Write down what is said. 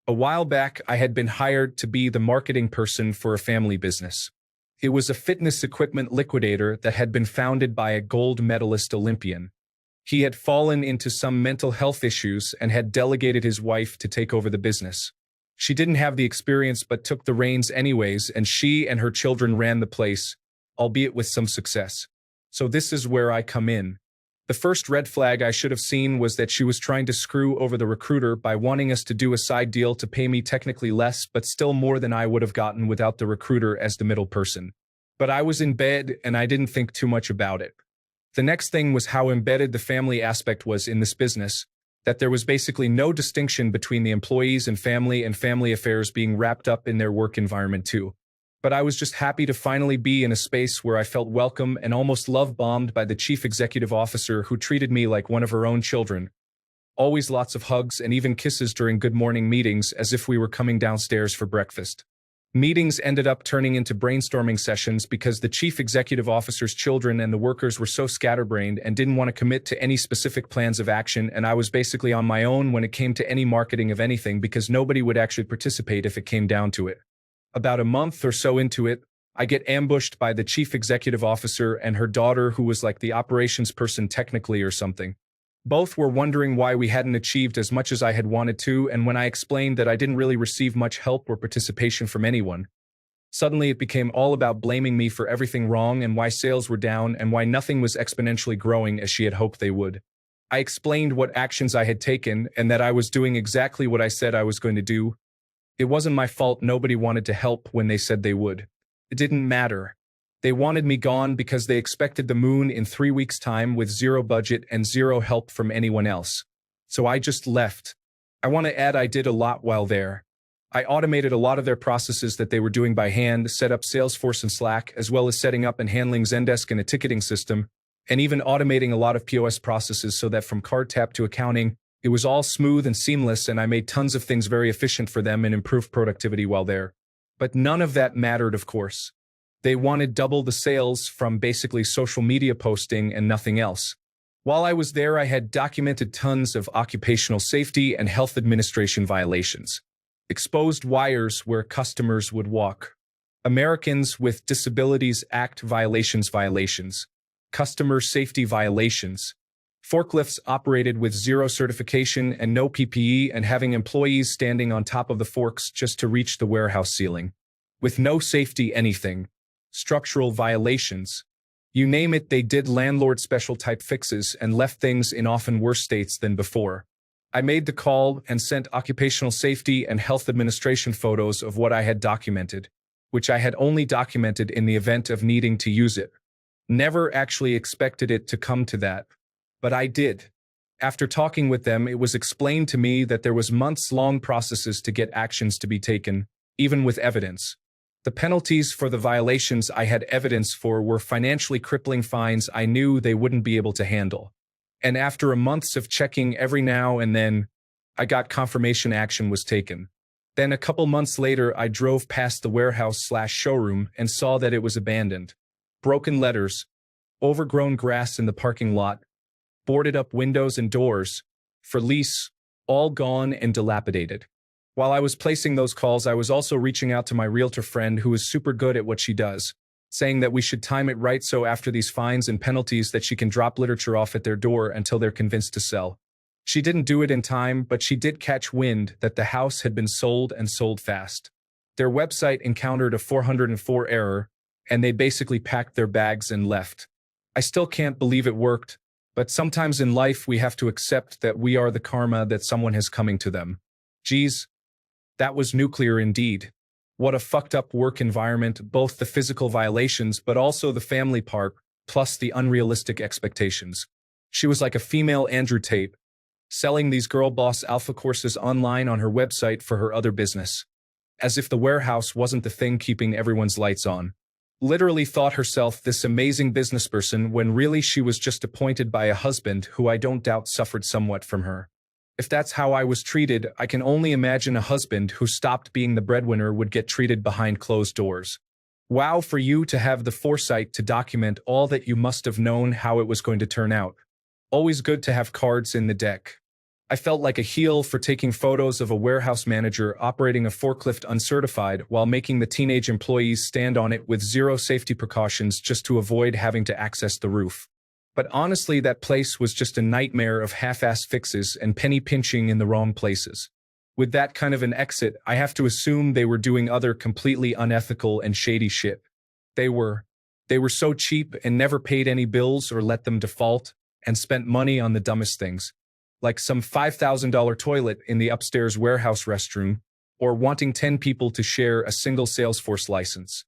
A while back, I had been hired to be the marketing person for a family business. It was a fitness equipment liquidator that had been founded by a gold medalist Olympian. He had fallen into some mental health issues and had delegated his wife to take over the business. She didn't have the experience but took the reins anyways, and she and her children ran the place, albeit with some success. So this is where I come in. The first red flag I should have seen was that she was trying to screw over the recruiter by wanting us to do a side deal to pay me technically less but still more than I would have gotten without the recruiter as the middle person. But I was in bed and I didn't think too much about it. The next thing was how embedded the family aspect was in this business, that there was basically no distinction between the employees and family affairs being wrapped up in their work environment too. But I was just happy to finally be in a space where I felt welcome and almost love-bombed by the chief executive officer who treated me like one of her own children. Always lots of hugs and even kisses during good morning meetings as if we were coming downstairs for breakfast. Meetings ended up turning into brainstorming sessions because the chief executive officer's children and the workers were so scatterbrained and didn't want to commit to any specific plans of action, and I was basically on my own when it came to any marketing of anything because nobody would actually participate if it came down to it. About a month or so into it, I get ambushed by the chief executive officer and her daughter, who was like the operations person technically or something. Both were wondering why we hadn't achieved as much as I had wanted to, and when I explained that I didn't really receive much help or participation from anyone, suddenly it became all about blaming me for everything wrong and why sales were down and why nothing was exponentially growing as she had hoped they would. I explained what actions I had taken and that I was doing exactly what I said I was going to do. It wasn't my fault nobody wanted to help when they said they would. It didn't matter. They wanted me gone because they expected the moon in 3 weeks' time with zero budget and zero help from anyone else. So I just left. I want to add I did a lot while there. I automated a lot of their processes that they were doing by hand, set up Salesforce and Slack, as well as setting up and handling Zendesk and a ticketing system, and even automating a lot of POS processes so that from card tap to accounting, it was all smooth and seamless, and I made tons of things very efficient for them and improved productivity while there. But none of that mattered, of course. They wanted double the sales from basically social media posting and nothing else. While I was there, I had documented tons of occupational safety and health administration violations. Exposed wires where customers would walk. Americans with Disabilities Act violations, customer safety violations. Forklifts operated with zero certification and no PPE and having employees standing on top of the forks just to reach the warehouse ceiling. With no safety anything. Structural violations. You name it, they did landlord special type fixes and left things in often worse states than before. I made the call and sent occupational safety and health administration photos of what I had documented, which I had only documented in the event of needing to use it. Never actually expected it to come to that. But I did. After talking with them, it was explained to me that there was months-long processes to get actions to be taken, even with evidence. The penalties for the violations I had evidence for were financially crippling fines I knew they wouldn't be able to handle. And after a month of checking every now and then, I got confirmation action was taken. Then a couple months later, I drove past the warehouse/showroom and saw that it was abandoned. Broken letters, overgrown grass in the parking lot, boarded up windows and doors, for lease, all gone and dilapidated. While I was placing those calls, I was also reaching out to my realtor friend who is super good at what she does, saying that we should time it right so after these fines and penalties that she can drop literature off at their door until they're convinced to sell. She didn't do it in time, but she did catch wind that the house had been sold and sold fast. Their website encountered a 404 error, and they basically packed their bags and left. I still can't believe it worked, but sometimes in life we have to accept that we are the karma that someone has coming to them. Geez, that was nuclear indeed. What a fucked up work environment, both the physical violations but also the family part, plus the unrealistic expectations. She was like a female Andrew Tate, selling these girl boss alpha courses online on her website for her other business. As if the warehouse wasn't the thing keeping everyone's lights on. Literally thought herself this amazing business person when really she was just appointed by a husband who I don't doubt suffered somewhat from her. If that's how I was treated, I can only imagine a husband who stopped being the breadwinner would get treated behind closed doors. Wow, for you to have the foresight to document all that you must have known how it was going to turn out. Always good to have cards in the deck. I felt like a heel for taking photos of a warehouse manager operating a forklift uncertified while making the teenage employees stand on it with zero safety precautions just to avoid having to access the roof. But honestly, that place was just a nightmare of half-assed fixes and penny pinching in the wrong places. With that kind of an exit, I have to assume they were doing other completely unethical and shady shit. They were. They were so cheap and never paid any bills or let them default, and spent money on the dumbest things, like some $5,000 toilet in the upstairs warehouse restroom, or wanting 10 people to share a single Salesforce license.